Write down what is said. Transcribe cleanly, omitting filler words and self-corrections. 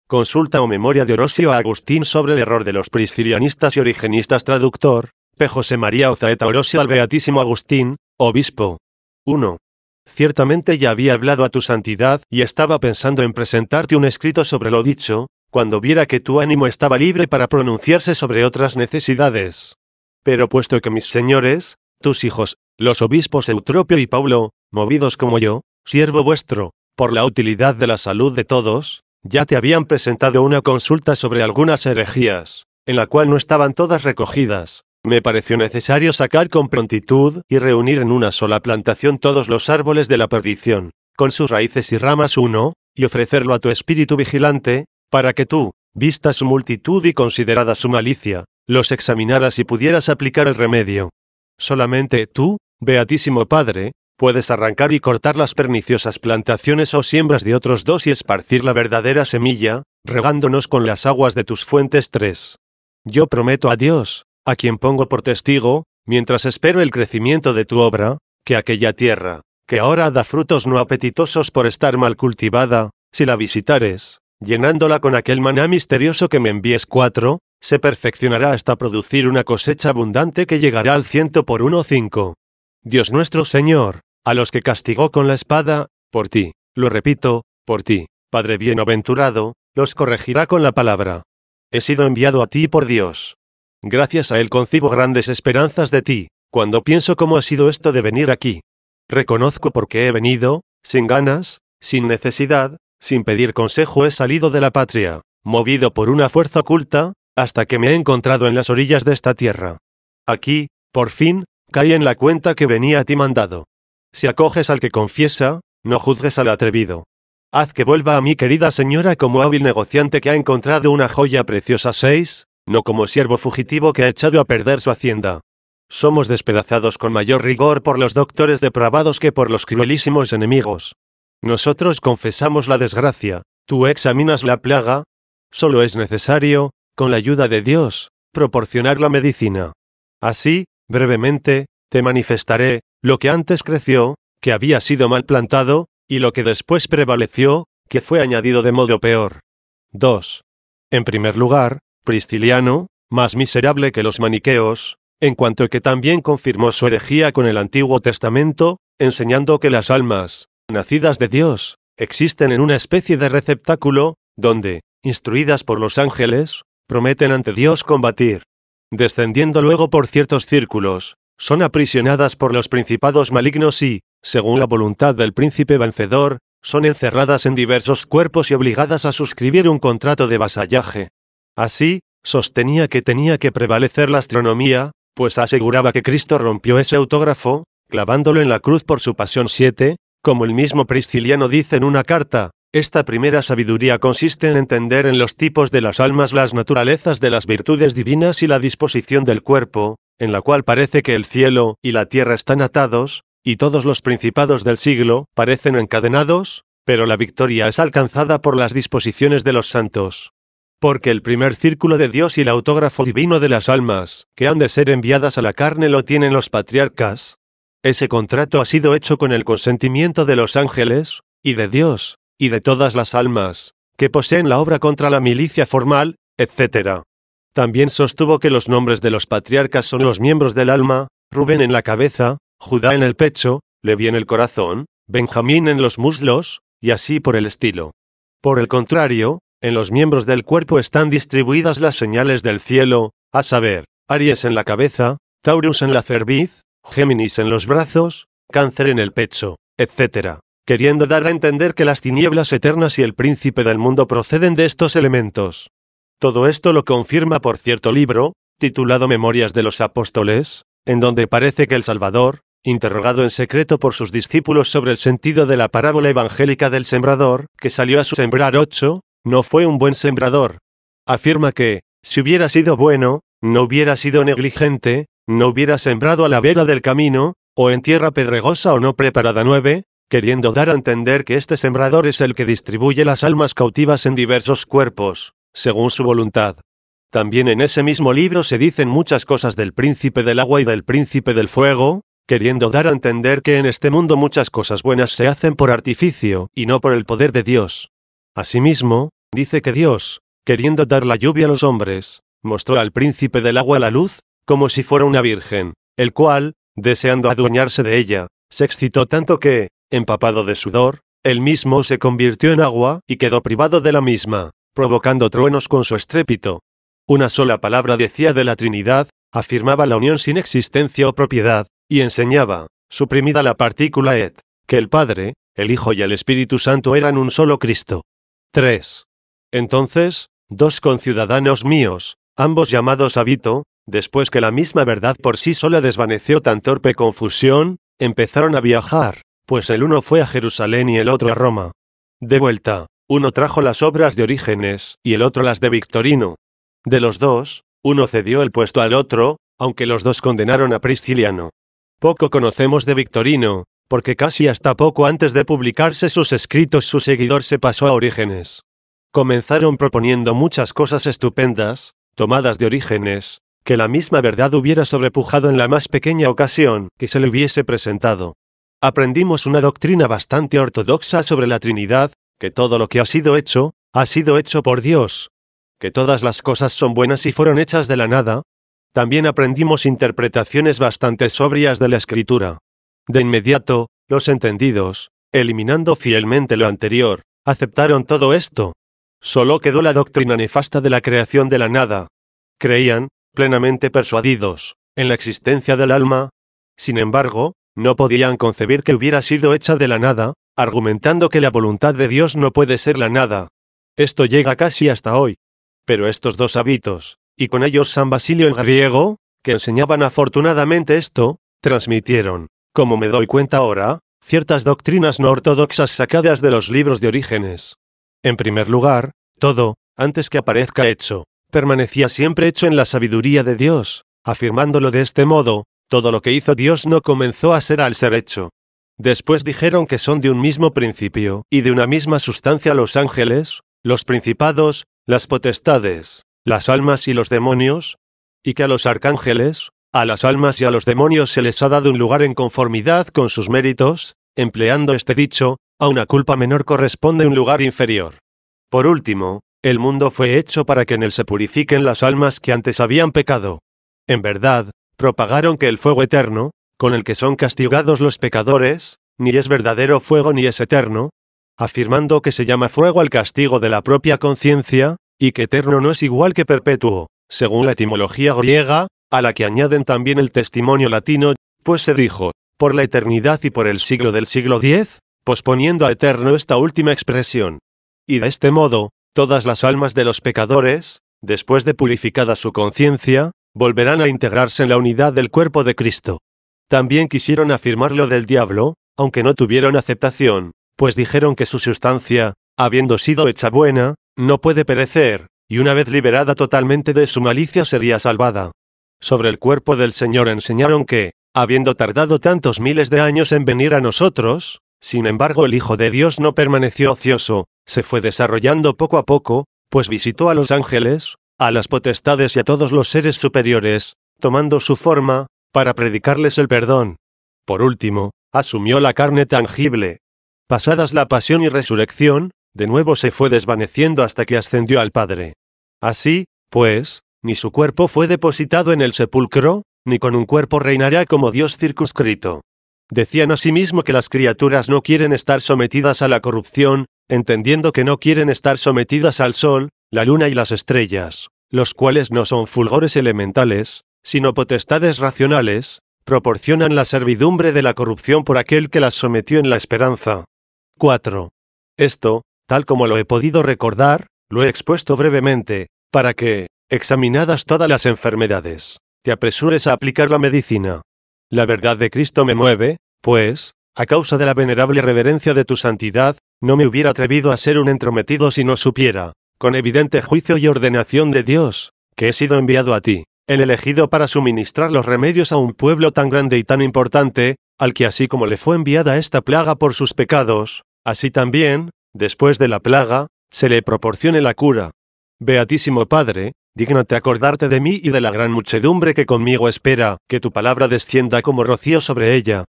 Consulta o memoria de Orosio a Agustín sobre el error de los priscilianistas y origenistas. Traductor, P. José María Ozaeta Orosio al Beatísimo Agustín, obispo. 1. Ciertamente ya había hablado a tu santidad y estaba pensando en presentarte un escrito sobre lo dicho, cuando viera que tu ánimo estaba libre para pronunciarse sobre otras necesidades. Pero puesto que mis señores, tus hijos, los obispos Eutropio y Paulo, movidos como yo, siervo vuestro, por la utilidad de la salud de todos, ya te habían presentado una consulta sobre algunas herejías, en la cual no estaban todas recogidas, me pareció necesario sacar con prontitud y reunir en una sola plantación todos los árboles de la perdición, con sus raíces y ramas uno, y ofrecerlo a tu espíritu vigilante, para que tú, vista su multitud y considerada su malicia, los examinaras y pudieras aplicar el remedio. Solamente tú, Beatísimo Padre, puedes arrancar y cortar las perniciosas plantaciones o siembras de otros dos y esparcir la verdadera semilla, regándonos con las aguas de tus fuentes. 3. Yo prometo a Dios, a quien pongo por testigo, mientras espero el crecimiento de tu obra, que aquella tierra, que ahora da frutos no apetitosos por estar mal cultivada, si la visitares, llenándola con aquel maná misterioso que me envíes. 4. Se perfeccionará hasta producir una cosecha abundante que llegará al 100 por 1. 5. Dios nuestro Señor, a los que castigó con la espada, por ti, lo repito, por ti, Padre bienaventurado, los corregirá con la palabra. He sido enviado a ti por Dios. Gracias a Él concibo grandes esperanzas de ti, cuando pienso cómo ha sido esto de venir aquí. Reconozco por qué he venido, sin ganas, sin necesidad, sin pedir consejo he salido de la patria, movido por una fuerza oculta, hasta que me he encontrado en las orillas de esta tierra. Aquí, por fin, caí en la cuenta que venía a ti mandado. Si acoges al que confiesa, no juzgues al atrevido. Haz que vuelva a mi querida señora como hábil negociante que ha encontrado una joya preciosa. 6. No como siervo fugitivo que ha echado a perder su hacienda. Somos despedazados con mayor rigor por los doctores depravados que por los cruelísimos enemigos. Nosotros confesamos la desgracia, tú examinas la plaga. Solo es necesario, con la ayuda de Dios, proporcionar la medicina. Así, brevemente, te manifestaré lo que antes creció, que había sido mal plantado, y lo que después prevaleció, que fue añadido de modo peor. 2. En primer lugar, Prisciliano, más miserable que los maniqueos, en cuanto que también confirmó su herejía con el Antiguo Testamento, enseñando que las almas, nacidas de Dios, existen en una especie de receptáculo, donde, instruidas por los ángeles, prometen ante Dios combatir. Descendiendo luego por ciertos círculos, son aprisionadas por los principados malignos y, según la voluntad del príncipe vencedor, son encerradas en diversos cuerpos y obligadas a suscribir un contrato de vasallaje. Así, sostenía que tenía que prevalecer la astronomía, pues aseguraba que Cristo rompió ese autógrafo, clavándolo en la cruz por su pasión. 7. Como el mismo Prisciliano dice en una carta, esta primera sabiduría consiste en entender en los tipos de las almas las naturalezas de las virtudes divinas y la disposición del cuerpo, en la cual parece que el cielo y la tierra están atados, y todos los principados del siglo parecen encadenados, pero la victoria es alcanzada por las disposiciones de los santos. Porque el primer círculo de Dios y el autógrafo divino de las almas, que han de ser enviadas a la carne, lo tienen los patriarcas. Ese contrato ha sido hecho con el consentimiento de los ángeles, y de Dios, y de todas las almas, que poseen la obra contra la milicia formal, etc. También sostuvo que los nombres de los patriarcas son los miembros del alma, Rubén en la cabeza, Judá en el pecho, Leví en el corazón, Benjamín en los muslos, y así por el estilo. Por el contrario, en los miembros del cuerpo están distribuidas las señales del cielo, a saber, Aries en la cabeza, Taurus en la cerviz, Géminis en los brazos, Cáncer en el pecho, etc., queriendo dar a entender que las tinieblas eternas y el príncipe del mundo proceden de estos elementos. Todo esto lo confirma por cierto libro, titulado Memorias de los Apóstoles, en donde parece que el Salvador, interrogado en secreto por sus discípulos sobre el sentido de la parábola evangélica del sembrador, que salió a sembrar 8, no fue un buen sembrador. Afirma que, si hubiera sido bueno, no hubiera sido negligente, no hubiera sembrado a la vera del camino, o en tierra pedregosa o no preparada. 9, queriendo dar a entender que este sembrador es el que distribuye las almas cautivas en diversos cuerpos, según su voluntad. También en ese mismo libro se dicen muchas cosas del príncipe del agua y del príncipe del fuego, queriendo dar a entender que en este mundo muchas cosas buenas se hacen por artificio y no por el poder de Dios. Asimismo, Dice que Dios, queriendo dar la lluvia a los hombres, mostró al príncipe del agua la luz, como si fuera una virgen, el cual, deseando adueñarse de ella, se excitó tanto que, empapado de sudor, él mismo se convirtió en agua y quedó privado de la misma, provocando truenos con su estrépito. Una sola palabra decía de la Trinidad, afirmaba la unión sin existencia o propiedad, y enseñaba, suprimida la partícula et, que el Padre, el Hijo y el Espíritu Santo eran un solo Cristo. 3. Entonces, dos conciudadanos míos, ambos llamados Abito, después que la misma verdad por sí sola desvaneció tan torpe confusión, empezaron a viajar, pues el uno fue a Jerusalén y el otro a Roma. De vuelta, uno trajo las obras de Orígenes y el otro las de Victorino. De los dos, uno cedió el puesto al otro, aunque los dos condenaron a Prisciliano. Poco conocemos de Victorino, porque casi hasta poco antes de publicarse sus escritos su seguidor se pasó a Orígenes. Comenzaron proponiendo muchas cosas estupendas, tomadas de Orígenes, que la misma verdad hubiera sobrepujado en la más pequeña ocasión que se le hubiese presentado. Aprendimos una doctrina bastante ortodoxa sobre la Trinidad, que todo lo que ha sido hecho por Dios, que todas las cosas son buenas y fueron hechas de la nada. También aprendimos interpretaciones bastante sobrias de la Escritura. De inmediato, los entendidos, eliminando fielmente lo anterior, aceptaron todo esto. Solo quedó la doctrina nefasta de la creación de la nada. Creían, plenamente persuadidos, en la existencia del alma. Sin embargo, no podían concebir que hubiera sido hecha de la nada, argumentando que la voluntad de Dios no puede ser la nada. Esto llega casi hasta hoy. Pero estos dos Abitos, y con ellos San Basilio el griego, que enseñaban afortunadamente esto, transmitieron, como me doy cuenta ahora, ciertas doctrinas no ortodoxas sacadas de los libros de Orígenes. En primer lugar, todo, antes que aparezca hecho, permanecía siempre hecho en la sabiduría de Dios, afirmándolo de este modo, todo lo que hizo Dios no comenzó a ser al ser hecho. Después dijeron que son de un mismo principio y de una misma sustancia los ángeles, los principados, las potestades, las almas y los demonios, y que a los arcángeles, a las almas y a los demonios se les ha dado un lugar en conformidad con sus méritos, empleando este dicho, a una culpa menor corresponde un lugar inferior. Por último, el mundo fue hecho para que en él se purifiquen las almas que antes habían pecado. En verdad, propagaron que el fuego eterno, con el que son castigados los pecadores, ni es verdadero fuego ni es eterno, afirmando que se llama fuego al castigo de la propia conciencia, y que eterno no es igual que perpetuo, según la etimología griega, a la que añaden también el testimonio latino, pues se dijo, por la eternidad y por el siglo del siglo X, posponiendo a eterno esta última expresión. Y de este modo, todas las almas de los pecadores, después de purificada su conciencia, volverán a integrarse en la unidad del cuerpo de Cristo. También quisieron afirmar lo del diablo, aunque no tuvieron aceptación, pues dijeron que su sustancia, habiendo sido hecha buena, no puede perecer, y una vez liberada totalmente de su malicia sería salvada. Sobre el cuerpo del Señor enseñaron que, habiendo tardado tantos miles de años en venir a nosotros, sin embargo el Hijo de Dios no permaneció ocioso, se fue desarrollando poco a poco, pues visitó a los ángeles, a las potestades y a todos los seres superiores, tomando su forma, para predicarles el perdón. Por último, asumió la carne tangible. Pasadas la pasión y resurrección, de nuevo se fue desvaneciendo hasta que ascendió al Padre. Así, pues, ni su cuerpo fue depositado en el sepulcro, ni con un cuerpo reinará como Dios circunscrito. Decían asimismo que las criaturas no quieren estar sometidas a la corrupción, entendiendo que no quieren estar sometidas al sol, la luna y las estrellas, los cuales no son fulgores elementales, sino potestades racionales, proporcionan la servidumbre de la corrupción por aquel que las sometió en la esperanza. 4. Esto, tal como lo he podido recordar, lo he expuesto brevemente, para que, examinadas todas las enfermedades, te apresures a aplicar la medicina. La verdad de Cristo me mueve, pues, a causa de la venerable reverencia de tu santidad, no me hubiera atrevido a ser un entrometido si no supiera, con evidente juicio y ordenación de Dios, que he sido enviado a ti, el elegido para suministrar los remedios a un pueblo tan grande y tan importante, al que así como le fue enviada esta plaga por sus pecados, así también, después de la plaga, se le proporcione la cura. Beatísimo Padre, dígnate acordarte de mí y de la gran muchedumbre que conmigo espera, que tu palabra descienda como rocío sobre ella,